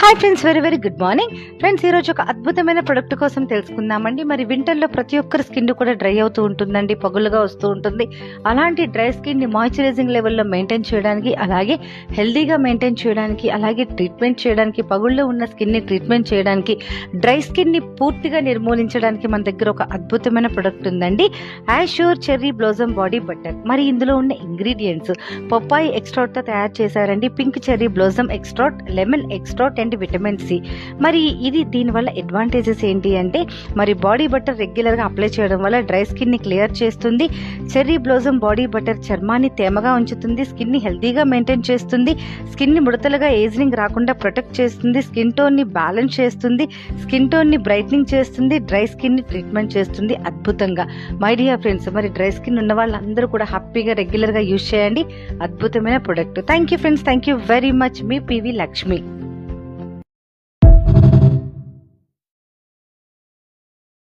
Hi friends, very very good morning friends. ఈరోజు ఒక అద్భుతమైన ప్రొడక్ట్ కోసం తెలుసుకుందామండి. మరి వింటర్లో ప్రతి ఒక్కరి స్కిన్ కూడా డ్రై అవుతూ ఉంటుందండి, పగులుగా వస్తూ ఉంటుంది. అలాంటి డ్రై స్కిన్ని మాయిశ్చరైజింగ్ లెవెల్లో మెయింటైన్ చేయడానికి, అలాగే హెల్దీగా మెయింటైన్ చేయడానికి, అలాగే ట్రీట్మెంట్ చేయడానికి, పగుళ్ళలో ఉన్న స్కిన్ని ట్రీట్మెంట్ చేయడానికి, డ్రై స్కిన్ని పూర్తిగా నిర్మూలించడానికి మన దగ్గర ఒక అద్భుతమైన ప్రొడక్ట్ ఉందండి. Assure cherry blossom body butter. మరి ఇందులో ఉన్న ఇంగ్రీడియంట్స్ పప్పాయి ఎక్స్ట్రాట్తో తయారు చేశారండి. Pink cherry blossom extract, lemon extract and vitamin C. మరి ఇది దీనివల్ల అడ్వాంటేజెస్ ఏంటి అంటే, మరి బాడీ బటర్ రెగ్యులర్గా అప్లై చేయడం వల్ల డ్రై స్కిన్ని క్లియర్ చేస్తుంది. చెర్రీ బ్లోజమ్ బాడీ బటర్ చర్మాన్ని తేమగా ఉంచుతుంది, స్కిన్ని హెల్తీగా మెయింటైన్ చేస్తుంది, స్కిన్ని ముడతలుగా ఏజింగ్ రాకుండా ప్రొటెక్ట్ చేస్తుంది, స్కిన్ టోన్ని బ్యాలెన్స్ చేస్తుంది, స్కిన్ టోన్ని బ్రైట్నింగ్ చేస్తుంది, డ్రై స్కిన్ని ట్రీట్మెంట్ చేస్తుంది అద్భుతంగా. మై డియర్ ఫ్రెండ్స్, మరి డ్రై స్కిన్ ఉన్న వాళ్ళందరూ కూడా హ్యాపీగా రెగ్యులర్గా యూజ్ చేయండి. అద్భుతమైన product. Thank you friends, thank you very much. Me PV Lakshmi.